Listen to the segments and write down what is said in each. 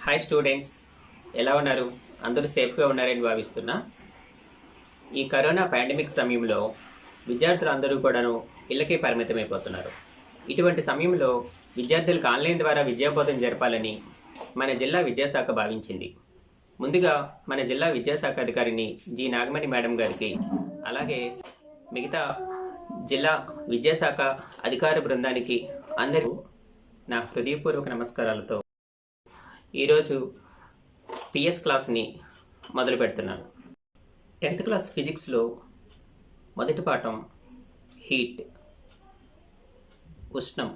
Hi students, ఎలా ఉన్నారు? అందరూ సేఫ్గా ఉన్నారని భావిస్తున్నా. ఈ కరోనా పాండమిక్ సమయంలో విద్యార్థులు అందరూ కూడాను ఇళ్ళకే పరిమితమైపోతున్నారు. ఇటువంటి సమయంలో విద్యార్థులకు ఆన్లైన్ ద్వారా విద్యాబోధన జరపాలని మన జిల్లా విద్యాశాఖ భావించింది. ముందుగా మన జిల్లా విద్యాశాఖ అధికారిని జి నాగమణి మేడం గారికి, అలాగే మిగతా జిల్లా విద్యాశాఖ అధికార బృందానికి అందరూ నా హృదయపూర్వక నమస్కారాలతో ఈరోజు పిఎస్ క్లాస్ని మొదలు పెడుతున్నాను. 10th క్లాస్ ఫిజిక్స్లో మొదటి పాఠం హీట్, ఉష్ణం.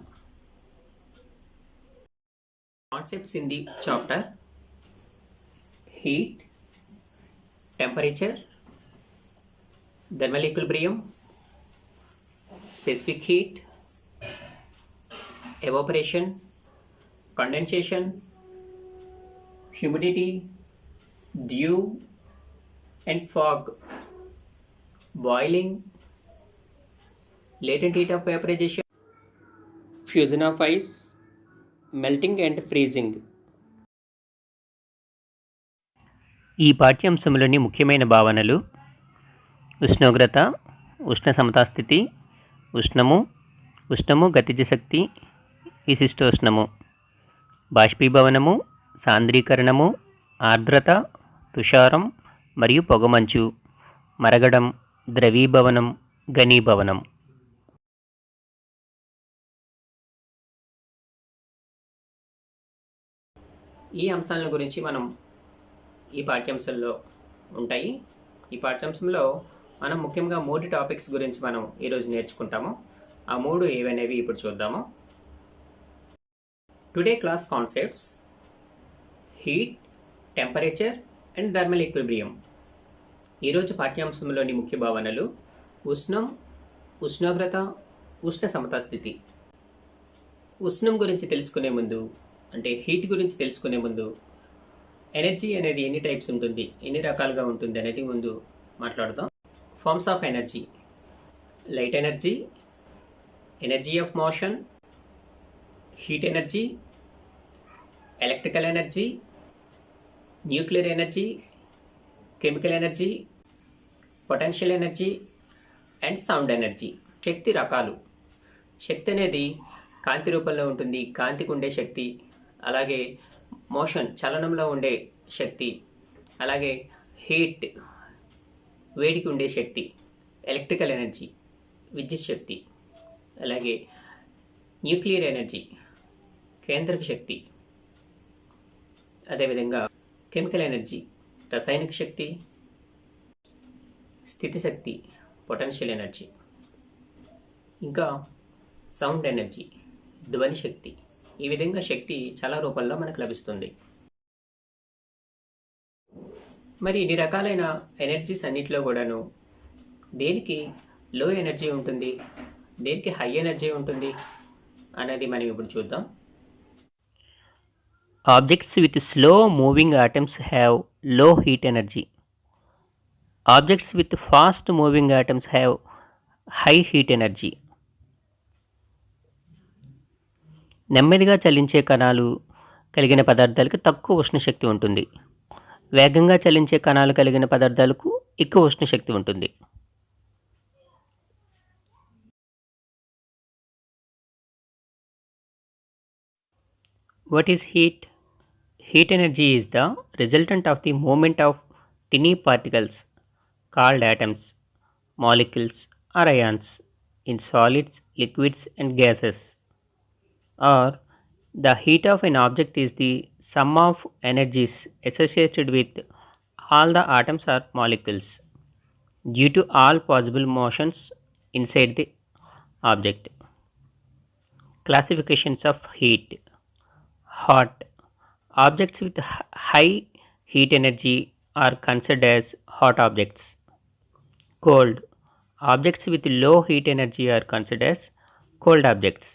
Concepts in the chapter: heat, temperature, thermal equilibrium, specific heat, evaporation, condensation, humidity, dew and fog, boiling, latent heat of vaporization, fusion of ice, melting and freezing. ఈ పాఠ్యాంశంలోని ముఖ్యమైన భావనలు: ఉష్ణోగ్రత, ఉష్ణ సమతాస్థితి, ఉష్ణము గతిజ శక్తి, విశిష్టోష్ణము, బాష్పీభవనము, సాంద్రీకరణము, ఆర్ద్రత, తుషారం మరియు పొగమంచు, మరగడం, ద్రవీభవనం, ఘనీభవనం. ఈ అంశాల గురించి మనం ఈ పాఠ్యాంశంలో ఉంటాయి. ఈ పాఠ్యాంశంలో మనం ముఖ్యంగా 3 టాపిక్స్ గురించి మనం ఈరోజు నేర్చుకుంటాము. ఆ 3 ఏవనేవి ఇప్పుడు చూద్దాము. Today class concepts: heat, temperature and thermal equilibrium. ఈరోజు పాఠ్యాంశంలోని ముఖ్య భావనలు: ఉష్ణం, ఉష్ణోగ్రత, ఉష్ణ సమతాస్థితి. ఉష్ణం గురించి తెలుసుకునే ముందు, అంటే హీట్ గురించి తెలుసుకునే ముందు, ఎనర్జీ అనేది ఎన్ని టైప్స్ ఉంటుంది, ఎన్ని రకాలుగా ఉంటుంది అనేది ముందు మాట్లాడదాం. Forms of energy: light energy, energy of motion, heat energy, electrical energy, nuclear energy, chemical energy, potential energy and sound energy. శక్తి రకాలు: శక్తి అనేది కాంతి రూపంలో ఉంటుంది, కాంతికి ఉండే శక్తి. అలాగే మోషన్, చలనంలో ఉండే శక్తి. అలాగే హీట్, వేడికి ఉండే శక్తి. ఎలక్ట్రికల్ ఎనర్జీ, విద్యుత్ శక్తి. అలాగే న్యూక్లియర్ ఎనర్జీ, కేంద్రక శక్తి. అదేవిధంగా కెమికల్ ఎనర్జీ, రసాయనిక శక్తి. స్థితి శక్తి, పొటెన్షియల్ ఎనర్జీ. ఇంకా సౌండ్ ఎనర్జీ, ధ్వని శక్తి. ఈ విధంగా శక్తి చాలా రూపాల్లో మనకు లభిస్తుంది. మరి ఇన్ని రకాలైన ఎనర్జీస్ అన్నిటిలో కూడాను దేనికి లో ఎనర్జీ ఉంటుంది, దేనికి హై ఎనర్జీ ఉంటుంది అనేది మనం ఇప్పుడు చూద్దాం. Objects with slow moving atoms have low heat energy. Objects with fast moving atoms have high heat energy. నెమ్మదిగా చలించే కణాలు కలిగిన పదార్థాలకు తక్కువ ఉష్ణశక్తి ఉంటుంది. వేగంగా చలించే కణాలు కలిగిన పదార్థాలకు ఎక్కువ ఉష్ణశక్తి ఉంటుంది. What is heat? Heat energy is the resultant of the movement of tiny particles called atoms, molecules or ions in solids, liquids and gases. Or the heat of an object is the sum of energies associated with all the atoms or molecules due to all possible motions inside the object. Classifications of heat: hot, objects with high heat energy are considered as hot objects. Cold, objects with low heat energy are considered as cold objects.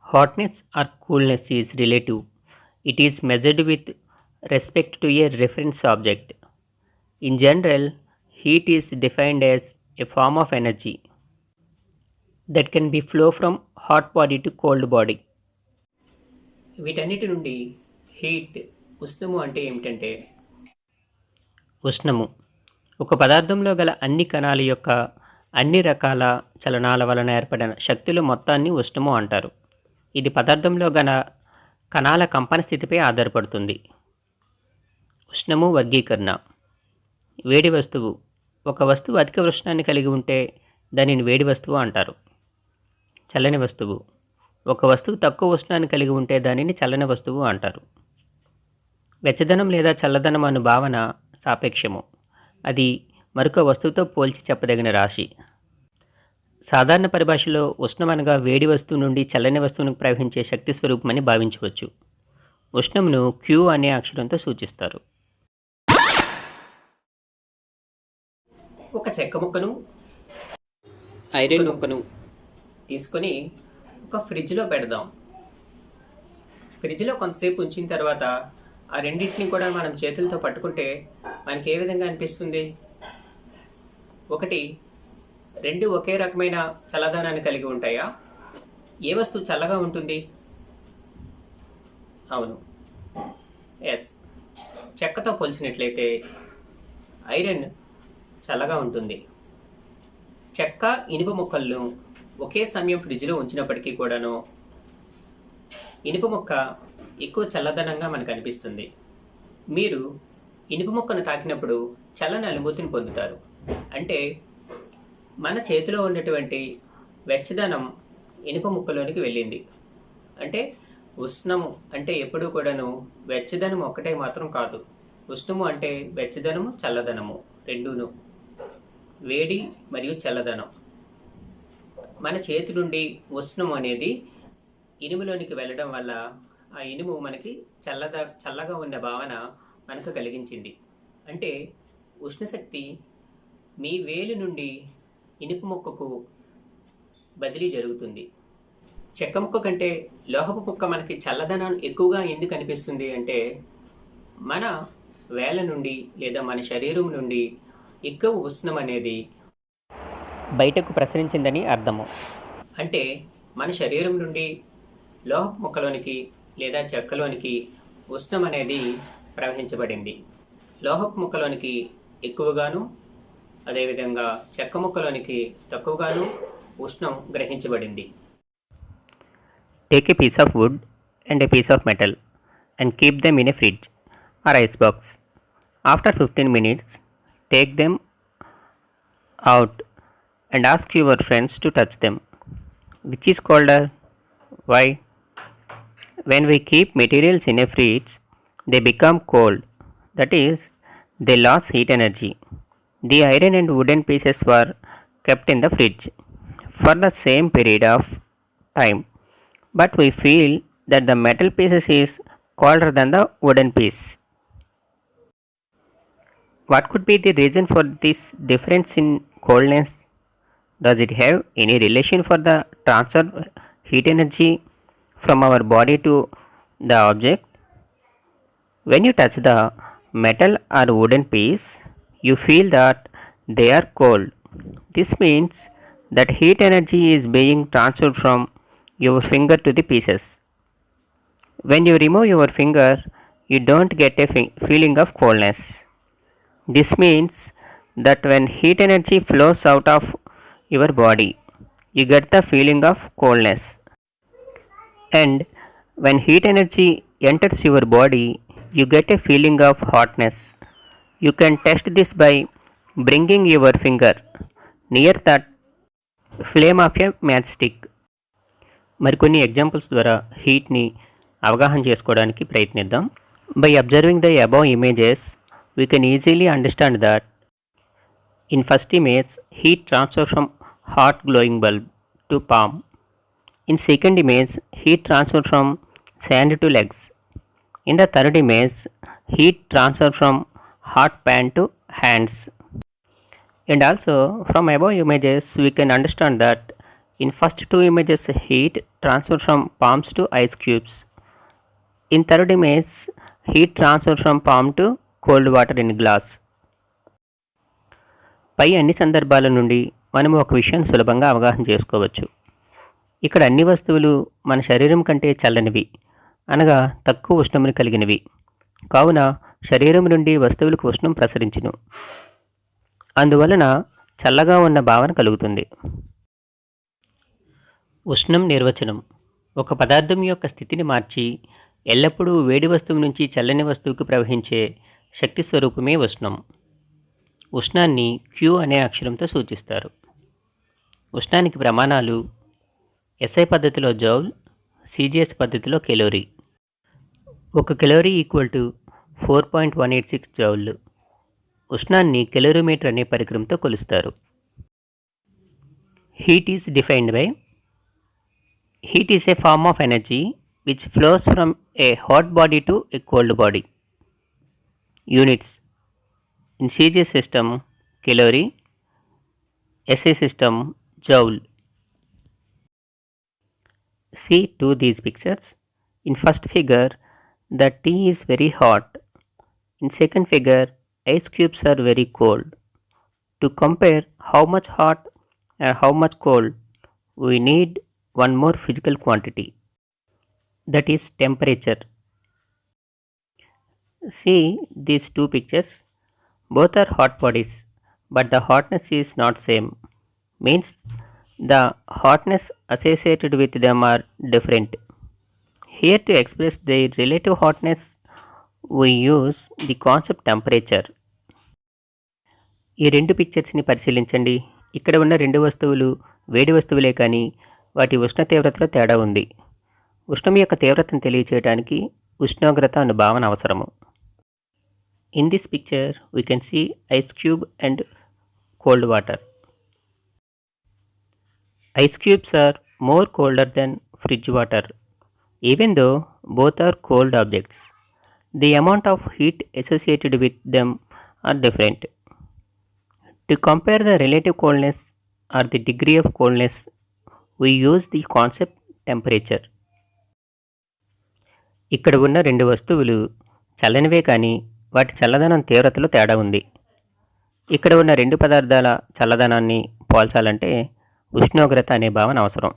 Hotness or coolness is relative. It is measured with respect to a reference object. In general, heat is defined as a form of energy that can be flow from hot body to cold body. వీటన్నిటి నుండి heat ఉష్ణము అంటే ఏమిటంటే, ఉష్ణము ఒక పదార్థంలో గల అన్ని కణాల యొక్క అన్ని రకాల చలనాల వలన ఏర్పడిన శక్తులు మొత్తాన్ని ఉష్ణము అంటారు. ఇది పదార్థంలో గల కణాల కంపన స్థితిపై ఆధారపడుతుంది. ఉష్ణము వర్గీకరణ. వేడి వస్తువు ఒక వస్తువు అధిక ఉష్ణాన్ని కలిగి ఉంటే దానిని వేడి వస్తువు అంటారు. చల్లని వస్తువు ఒక వస్తువు తక్కువ ఉష్ణాన్ని కలిగి ఉంటే దానిని చల్లని వస్తువు అంటారు. వెచ్చదనం లేదా చల్లదనం అను భావన సాపేక్షము. అది మరొక వస్తువుతో పోల్చి చెప్పదగిన రాశి. సాధారణ పరిభాషలో ఉష్ణం అనగా వేడి వస్తువు నుండి చల్లని వస్తువునికి ప్రవహించే శక్తి స్వరూపమని భావించవచ్చు. ఉష్ణమును Q అనే అక్షరంతో సూచిస్తారు. ఒక చెక్క ముక్కను, ఐరన్ ముక్కను తీసుకొని ఒక ఫ్రిడ్జ్లో పెడదాం. ఫ్రిడ్జ్లో కొంతసేపు ఉంచిన తర్వాత ఆ రెండింటిని కూడా మనం చేతులతో పట్టుకుంటే మనకి ఏ విధంగా అనిపిస్తుంది? ఒకటి, రెండు ఒకే రకమైన చల్లదనాన్ని కలిగి ఉంటాయా? ఏ వస్తువు చల్లగా ఉంటుంది? అవును, ఎస్. చెక్కతో పోల్చినట్లయితే ఐరన్ చల్లగా ఉంటుంది. చెక్క, ఇనుప ముక్కలను ఒకే సమయం ఫ్రిడ్జ్లో ఉంచినప్పటికీ కూడాను ఇనుప ముక్క ఎక్కువ చల్లదనంగా మనకు అనిపిస్తుంది. మీరు ఇనుప ముక్కను తాకినప్పుడు చల్లని అనుభూతిని పొందుతారు. అంటే మన చేతిలో ఉన్నటువంటి వెచ్చదనం ఇనుప ముక్కలోనికి వెళ్ళింది. అంటే ఉష్ణము అంటే ఎప్పుడూ కూడాను వెచ్చదనం ఒక్కటే మాత్రం కాదు. ఉష్ణము అంటే వెచ్చదనము, చల్లదనము రెండూను. వేడి మరియు చల్లదనం. మన చేతి నుండి ఉష్ణం అనేది ఇనుములోనికి వెళ్ళడం వల్ల ఆ ఇనుము మనకి చల్లగా ఉన్న భావన మనకు కలిగించింది. అంటే ఉష్ణశక్తి మీ వేలు నుండి ఇనుప ముక్కకు బదిలీ జరుగుతుంది. చెక్క ముక్క కంటే లోహపు ముక్క మనకి చల్లదనం ఎక్కువగా ఎందుకు అనిపిస్తుంది అంటే, మన వేల నుండి లేదా మన శరీరం నుండి ఎక్కువ ఉష్ణం అనేది బయటకు ప్రసరించిందని అర్థము. అంటే మన శరీరం నుండి లోహపు ముక్కలోనికి లేదా చెక్కలోనికి ఉష్ణం అనేది ప్రవహించబడింది. లోహపు ముక్కలోనికి ఎక్కువగాను, అదేవిధంగా చెక్క ముక్కలోనికి తక్కువగాను ఉష్ణం గ్రహించబడింది. Take a piece of wood and a piece of metal and keep them in a fridge or ice box. After 15 minutes, take them out and ask your friends to touch them. Which is colder? Why? When we keep materials in a fridge, they become cold. That is, they lose heat energy. The iron and wooden pieces were kept in the fridge for the same period of time, but we feel that the metal pieces is colder than the wooden piece. What could be the reason for this difference in coldness? Does it have any relation for the transfer heat energy from our body to the object? When you touch the metal or wooden piece, you feel that they are cold. This means that heat energy is being transferred from your finger to the pieces. When you remove your finger, you don't get a feeling of coldness. This means that when heat energy flows out of your body, you get the feeling of coldness. And when heat energy enters your body, you get a feeling of hotness. You can test this by bringing your finger near that flame of a matchstick. మరికొన్ని examples ద్వారా హీట్ని అవగాహన చేసుకోవడానికి ప్రయత్నిద్దాం. By observing the above images we can easily understand that in first image heat transfer from hot glowing bulb to palm. In second image heat transfer from sand to legs. In the third image heat transfer from hot pan to hands. And also from above images we can understand that in first two images heat transfer from palms to ice cubes. In third image heat transfer from palm to cold water in glass. పై అన్ని సందర్భాల నుండి మనము ఒక విషయం సులభంగా అవగాహన చేసుకోవచ్చు. ఇక్కడ అన్ని వస్తువులు మన శరీరం కంటే చల్లనివి అనగా తక్కువ ఉష్ణమును కలిగినవి. కావున శరీరం నుండి వస్తువులకు ఉష్ణం ప్రసరించును. అందువలన చల్లగా ఉన్న భావన కలుగుతుంది. ఉష్ణం నిర్వచనం: ఒక పదార్థం యొక్క స్థితిని మార్చి ఎల్లప్పుడూ వేడి వస్తువు నుంచి చల్లని వస్తువుకు ప్రవహించే శక్తి స్వరూపమే ఉష్ణం. ఉష్ణాన్ని Q అనే అక్షరంతో సూచిస్తారు. ఉష్ణానికి ప్రమాణాలు: SI పద్ధతిలో జౌల్, CGS పద్ధతిలో కెలోరీ. 1 కెలోరీ ఈక్వల్ టు 4.186 జౌళ్ళు. ఉష్ణాన్ని కెలోరీమీటర్ అనే పరికరంతో కొలుస్తారు. Heat is defined by: heat is a form of energy which flows from a hot body to a cold body. Units: in CGS system calorie, SI system joule. See to these pictures. In first figure, the tea is very hot. In second figure, ice cubes are very cold. To compare how much hot and how much cold, we need one more physical quantity, that is temperature. See these two pictures. Both are hot bodies, but the hotness is not same. Means the hotness associated with them are different. Here to express their relative hotness, we use the concept temperature. ఈ రెండు పిక్చర్స్ని పరిశీలించండి. ఇక్కడ ఉన్న రెండు వస్తువులు వేడి వస్తువులే కానీ వాటి ఉష్ణ తీవ్రతలో తేడా ఉంది. ఉష్ణం యొక్క తీవ్రతను తెలియచేయడానికి ఉష్ణోగ్రత అను భావన అవసరము. In this picture we can see ice cube and cold water. Ice cubes are more colder than fridge water, even though both are cold objects. The amount of heat associated with them are different. To compare the relative coldness or the degree of coldness, we use the concept temperature. ఇక్కడ ఉన్న రెండు వస్తువులు చల్లనివే కానీ వాటి చల్లదనం తీవ్రతలో తేడా ఉంది. ఇక్కడ ఉన్న రెండు పదార్థాల చల్లదనాన్ని పోల్చాలంటే ఉష్ణోగ్రత అనే భావన అవసరం.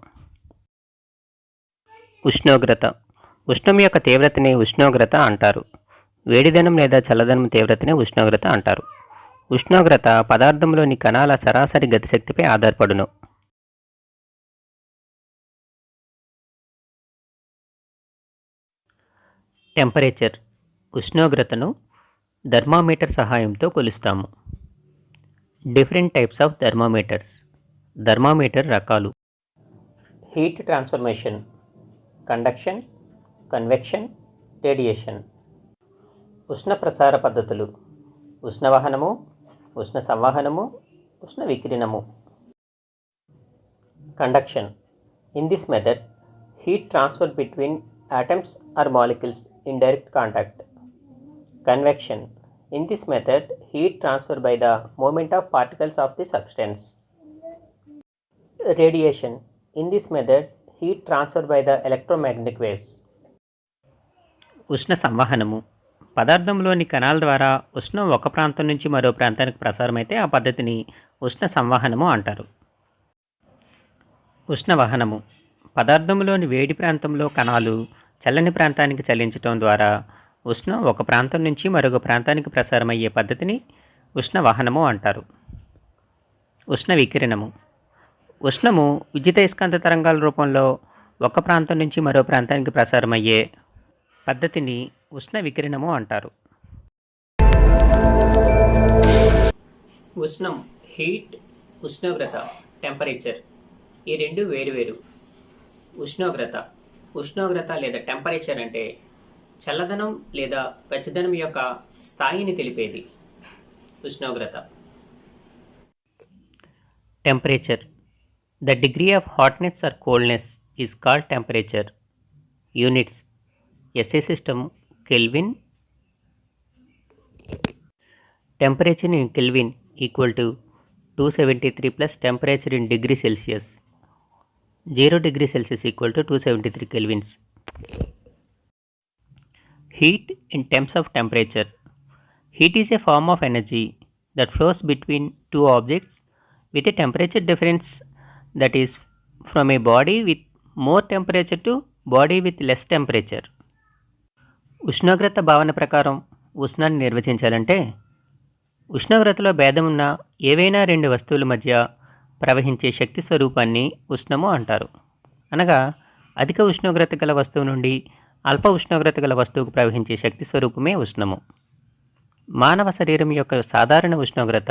ఉష్ణోగ్రత: ఉష్ణం యొక్క తీవ్రతని ఉష్ణోగ్రత అంటారు. వేడిదనం లేదా చల్లదనం తీవ్రతని ఉష్ణోగ్రత అంటారు. ఉష్ణోగ్రత పదార్థంలోని కణాల సరాసరి గతిశక్తిపై ఆధారపడును. టెంపరేచర్: ఉష్ణోగ్రతను థర్మామీటర్ సహాయంతో కొలుస్తాము. Different types of thermometers. Thermometer రకాలు: heat transformation, conduction, convection, radiation. ఉష్ణ ప్రసార పద్ధతులు: ఉష్ణవహనము, ఉష్ణ సంవహనము, ఉష్ణ వికిరణము. Conduction: in this method heat transfer between atoms or molecules in direct contact. Convection: in this method heat transfer by the movement of particles of the substance. Radiation: in this method heat transfer by the electromagnetic waves. ఉష్ణ సంవహనము: పదార్థంలోని కణాల ద్వారా ఉష్ణం ఒక ప్రాంతం నుంచి మరో ప్రాంతానికి ప్రసారమైతే ఆ పద్ధతిని ఉష్ణ సంవహనము అంటారు. ఉష్ణవహనము: పదార్థంలోని వేడి ప్రాంతంలో కణాలు చల్లని ప్రాంతానికి చలించటం ద్వారా ఉష్ణం ఒక ప్రాంతం నుంచి మరొక ప్రాంతానికి ప్రసారమయ్యే పద్ధతిని ఉష్ణవహనము అంటారు. ఉష్ణ వికిరణము: ఉష్ణము విద్యుదయస్కాంత తరంగాల రూపంలో ఒక ప్రాంతం నుంచి మరో ప్రాంతానికి ప్రసారమయ్యే పద్ధతిని ఉష్ణ వికిరణము అంటారు. ఉష్ణం, హీట్, ఉష్ణోగ్రత, టెంపరేచర్ ఈ రెండు వేరువేరు. ఉష్ణోగ్రత లేదా టెంపరేచర్ అంటే చల్లదనం లేదా వెచ్చదనం యొక్క స్థాయిని తెలిపేది. ఉష్ణోగ్రత. Temperature: the degree of hotness or coldness is called temperature. Units: SI system Kelvin. Temperature in Kelvin equal to 273 plus temperature in degree Celsius. 0 degree Celsius equal to 273 kelvins. Heat in terms of temperature. Heat is a form of energy that flows between two objects with a temperature difference, that is from a body with more temperature to body with less temperature. ఉష్ణోగ్రత భావన ప్రకారం ఉష్ణాన్ని నిర్వచించాలంటే ఉష్ణోగ్రతలో భేదం ఉన్న ఏవైనా రెండు వస్తువుల మధ్య ప్రవహించే శక్తి స్వరూపాన్ని ఉష్ణము అంటారు. అనగా అధిక ఉష్ణోగ్రత గల వస్తువు నుండి అల్ప ఉష్ణోగ్రత గల వస్తువుకు ప్రవహించే శక్తి స్వరూపమే ఉష్ణము. మానవ శరీరం యొక్క సాధారణ ఉష్ణోగ్రత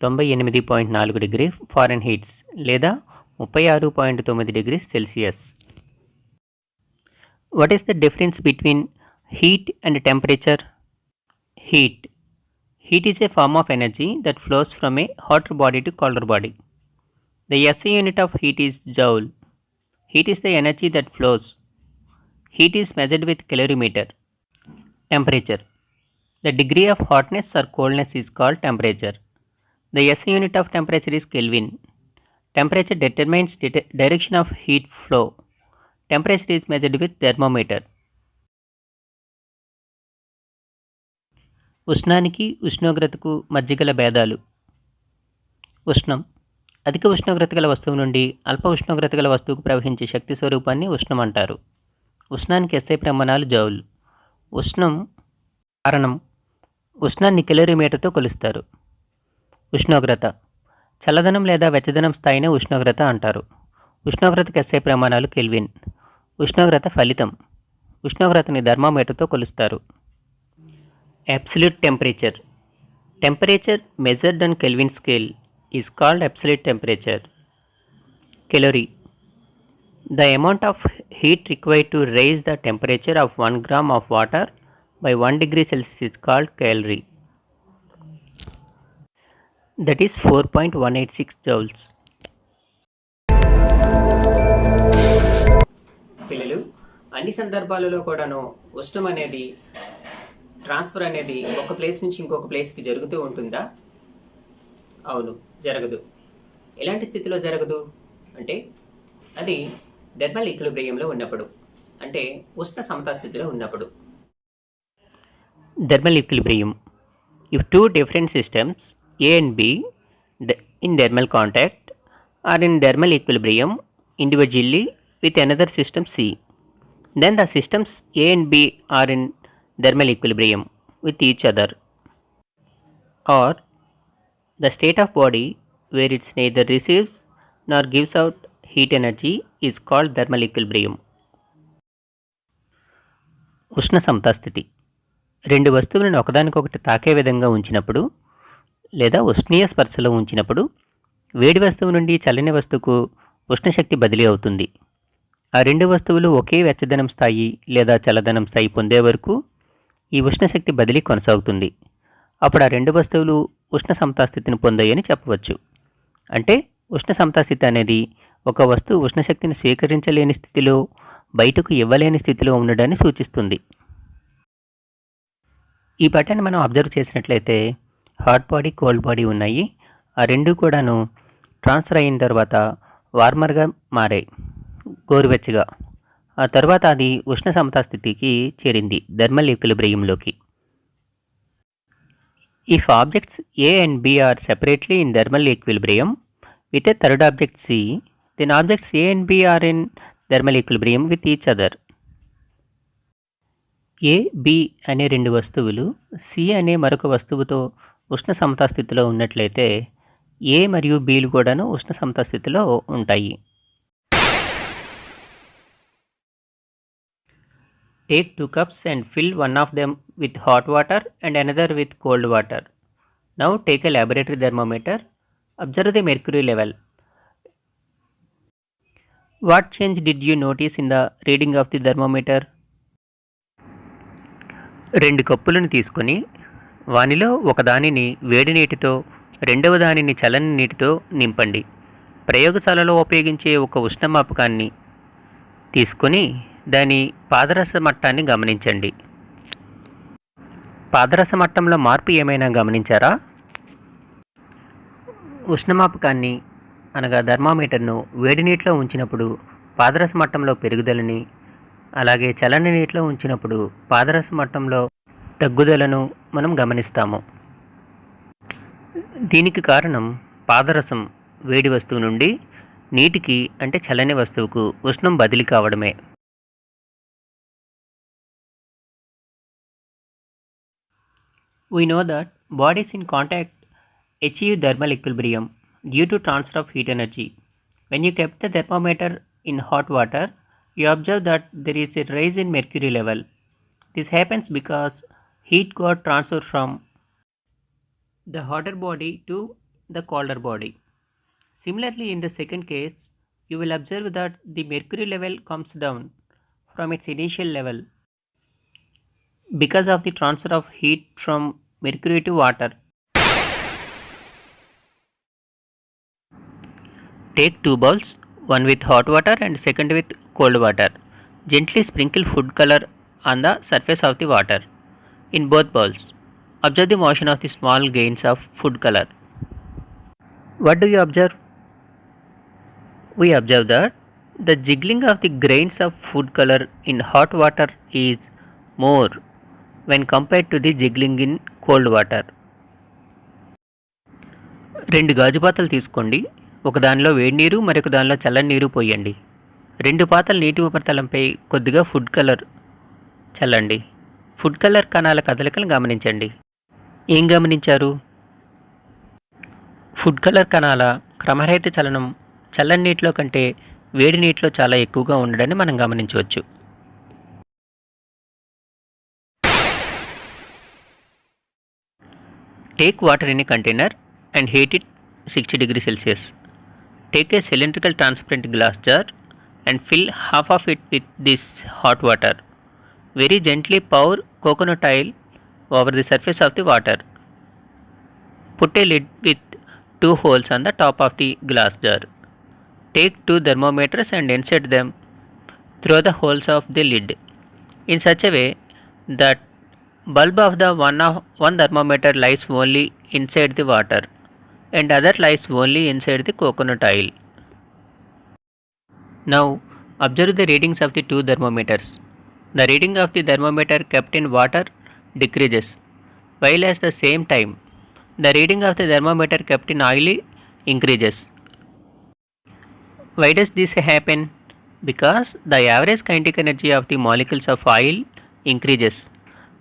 98.4 డిగ్రీ ఫారెన్హీట్స్ లేదా 36.9 degree Celsius. What is the difference between heat and temperature? Heat. Heat is a form of energy that flows from a hotter body to colder body. The SI unit of heat is joule. Heat is the energy that flows. Heat is measured with calorimeter. Temperature. The degree of hotness or coldness is called temperature. The SI unit of temperature is Kelvin. Temperature determines direction of heat flow. Temperature is measured with thermometer. ఉష్ణానికి ఉష్ణోగ్రతకు మధ్య గల భేదాలు. ఉష్ణం అధిక ఉష్ణోగ్రత గల వస్తువు నుండి అల్ప ఉష్ణోగ్రత గల వస్తువుకు ప్రవహించే శక్తి స్వరూపాన్ని ఉష్ణం అంటారు. ఉష్ణానికి ఎస్ఐ ప్రమాణాలు జౌల్. ఉష్ణం కారణం ఉష్ణాన్ని కెలోరీమీటర్తో కొలుస్తారు. ఉష్ణోగ్రత చల్లదనం లేదా వెచ్చదనం స్థాయిని ఉష్ణోగ్రత అంటారు. ఉష్ణోగ్రతకు ఎస్ఐ ప్రమాణాలు కెల్విన్. ఉష్ణోగ్రత ఫలితం ఉష్ణోగ్రతని థర్మామీటర్తో కొలుస్తారు. Absolute temperature. Temperature measured on Kelvin scale is called absolute temperature. Calorie. The amount of heat required to raise the temperature of 1 gram of water by 1 degree Celsius is called calorie. That is 4.186 joules. పిల్లలు, అన్ని సందర్భాలలో కూడాను ఉష్ణం అనేది transfer అనేది ఒక place నుంచి ఇంకొక ప్లేస్కి జరుగుతూ ఉంటుందా? అవును, జరగదు. ఎలాంటి స్థితిలో జరగదు అంటే అది థర్మల్ ఈక్విలిబ్రియంలో ఉన్నప్పుడు, అంటే ఉష్ణ సమతా స్థితిలో ఉన్నప్పుడు. Thermal equilibrium. If two different systems A and B in thermal contact are in thermal equilibrium individually with another system C, then the systems A and B are in thermal equilibrium with each other, or the state of body where it neither receives nor gives out heat energy is called thermal equilibrium. ఉష్ణ సమతాస్థితి రెండు వస్తువులను ఒకదానికొకటి తాకే విధంగా ఉంచినప్పుడు లేదా ఉష్ణీయ స్పర్శలో ఉంచినప్పుడు వేడి వస్తువు నుండి చల్లని వస్తువుకు ఉష్ణశక్తి బదిలీ అవుతుంది. ఆ రెండు వస్తువులు ఒకే వెచ్చదనం స్థాయి లేదా చల్లదనం స్థాయి పొందే వరకు ఈ ఉష్ణశక్తి బదిలీ కొనసాగుతుంది. అప్పుడు ఆ రెండు వస్తువులు ఉష్ణ సమతాస్థితిని పొందాయని చెప్పవచ్చు. అంటే ఉష్ణ సమతాస్థితి అనేది ఒక వస్తువు ఉష్ణశక్తిని స్వీకరించలేని స్థితిలో, బయటకు ఇవ్వలేని స్థితిలో ఉండడాన్ని సూచిస్తుంది. ఈ బటన్ మనం అబ్జర్వ్ చేసినట్లయితే హాట్ బాడీ, కోల్డ్ బాడీ ఉన్నాయి. ఆ రెండు కూడాను ట్రాన్స్ఫర్ అయిన తర్వాత వార్మర్గా మారాయి, గోరువెచ్చగా. ఆ తర్వాత అది ఉష్ణ సమతాస్థితికి చేరింది, thermal ఈక్విలిబ్రియంలోకి. If objects A and B are separately in thermal equilibrium with a third object C, then objects A and B are in thermal equilibrium with each other. A, B అనే రెండు వస్తువులు C అనే మరొక వస్తువుతో ఉష్ణ సమతాస్థితిలో ఉన్నట్లయితే A మరియు Bలు కూడాను ఉష్ణ సమతాస్థితిలో ఉంటాయి. Take 2 cups and fill one of them with hot water and another with cold water. Now take a laboratory thermometer. Observe the mercury level. What change did you notice in the reading of the thermometer? రెండు కప్పులను తీసుకొని వానిలో ఒకదానిని వేడి నీటితో, రెండవ దానిని చల్లని నీటితో నింపండి. ప్రయోగశాలలో ఉపయోగించే ఒక ఉష్ణమాపకాన్ని తీసుకొని దాని పాదరస మట్టాన్ని గమనించండి. పాదరస మట్టంలో మార్పు ఏమైనా గమనించారా? ఉష్ణమాపకాన్ని అనగా థర్మామీటర్ను వేడి నీటిలో ఉంచినప్పుడు పాదరస మట్టంలో పెరుగుదలని, అలాగే చల్లని నీటిలో ఉంచినప్పుడు పాదరస మట్టంలో తగ్గుదలను మనం గమనిస్తాము. దీనికి కారణం పాదరసం వేడి వస్తువు నుండి నీటికి, అంటే చల్లని వస్తువుకు ఉష్ణం బదిలీ కావడమే. We know that bodies in contact achieve thermal equilibrium due to transfer of heat energy. When you kept the thermometer in hot water, you observe that there is a rise in mercury level. This happens because heat got transferred from the hotter body to the colder body. Similarly, in the second case, you will observe that the mercury level comes down from its initial level because of the transfer of heat from mercury to water. Take two bowls, one with hot water and second with cold water. Gently sprinkle food color on the surface of the water in both bowls. Observe the motion of the small grains of food color. What do you observe? We observe that the jiggling of the grains of food color in hot water is more when compared to the jiggling in cold water. రెండు గాజు పాత్రలు తీసుకోండి. ఒక దానిలో వేడి నీరు మరొక దానిలో చల్లని నీరు పోయండి. రెండు పాత్రల నీటి ఉపరితలంపై కొద్దిగా ఫుడ్ కలర్ చల్లండి. ఫుడ్ కలర్ కణాల కదలికను గమనించండి. ఏం గమనించారు? ఫుడ్ కలర్ కణాల క్రమరహిత చలనం చల్లని నీటిలో కంటే వేడి నీటిలో చాలా ఎక్కువగా ఉండడాన్ని మనం గమనించవచ్చు. Take water in a container and heat it 60 degrees Celsius. Take a cylindrical transparent glass jar and fill half of it with this hot water. Very gently pour coconut oil over the surface of the water. Put a lid with two holes on the top of the glass jar. Take two thermometers and insert them through the holes of the lid in such a way that bulb of the one thermometer lies only inside the water and other lies only inside the coconut oil. Now observe the readings of the two thermometers. The reading of the thermometer kept in water decreases, while at the same time the reading of the thermometer kept in oil increases. Why does this happen? Because the average kinetic energy of the molecules of oil increases,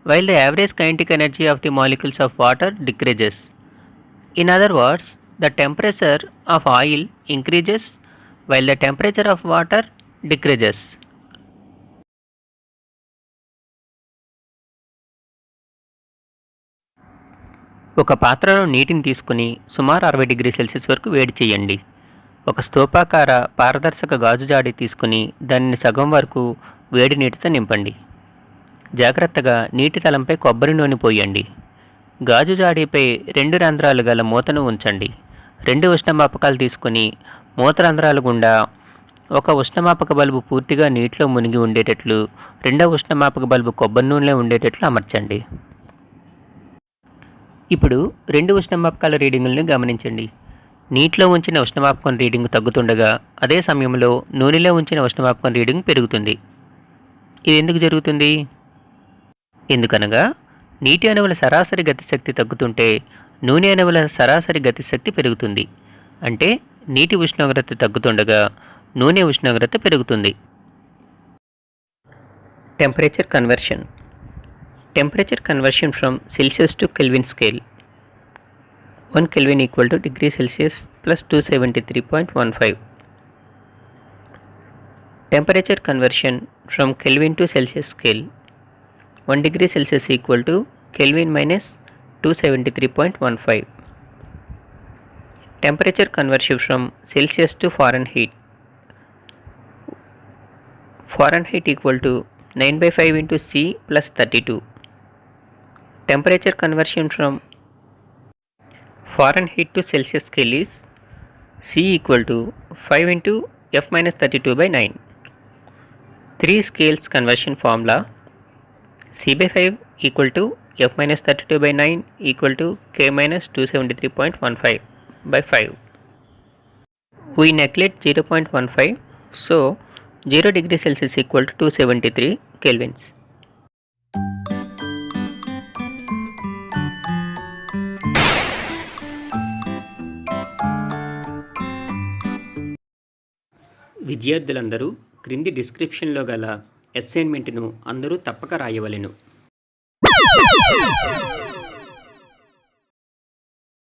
while the average kinetic energy of the molecules of water decreases. In other words, the temperature of oil increases while the temperature of water decreases. ఒక పాత్రలో నీటిని తీసుకుని సుమారు 60 degree Celsius వరకు వేడి చేయండి. ఒక స్తూపాకార పారదర్శక గాజు జాడి తీసుకుని దానిని సగం వరకు వేడి నీటితో నింపండి. జాగ్రత్తగా నీటి తలంపై కొబ్బరి నూనె పోయండి. గాజు జాడీపై 2 రంధ్రాలు గల మూతను ఉంచండి. 2 ఉష్ణమాపకాలు తీసుకుని మూత రంధ్రాల గుండా ఒక ఉష్ణమాపక బల్బు పూర్తిగా నీటిలో మునిగి ఉండేటట్లు, రెండవ ఉష్ణమాపక బల్బు కొబ్బరి నూనెలో ఉండేటట్లు అమర్చండి. ఇప్పుడు 2 ఉష్ణమాపకాల రీడింగులను గమనించండి. నీటిలో ఉంచిన ఉష్ణమాపకం రీడింగ్ తగ్గుతుండగా అదే సమయంలో నూనెలో ఉంచిన ఉష్ణమాపకం రీడింగ్ పెరుగుతుంది. ఇది ఎందుకు జరుగుతుంది? ఎందుకనగా నీటి అణువుల సరాసరి గతిశక్తి తగ్గుతుంటే నూనె అణువుల సరాసరి గతిశక్తి పెరుగుతుంది. అంటే నీటి ఉష్ణోగ్రత తగ్గుతుండగా నూనె ఉష్ణోగ్రత పెరుగుతుంది. Temperature conversion. Temperature conversion from Celsius to Kelvin scale. 1 Kelvin equal to degree Celsius plus 273.15. Temperature conversion from Kelvin to Celsius scale. 1 degree Celsius equal to Kelvin minus 273.15. Temperature conversion from Celsius to Fahrenheit. Fahrenheit equal to 9/5 into C plus 32. Temperature conversion from Fahrenheit to Celsius scale is C equal to 5 into F minus 32 by 9. 3 scales conversion formula: C by 5 equal to F minus 32 by 9 equal to K minus 273.15 by 5. We neglect 0.15, so 0 degree Celsius equal to 273 kelvins. విద్యార్థులందరూ క్రింది డిస్క్రిప్షన్లో గల అసైన్మెంట్ను అందరూ తప్పక రాయవలెను.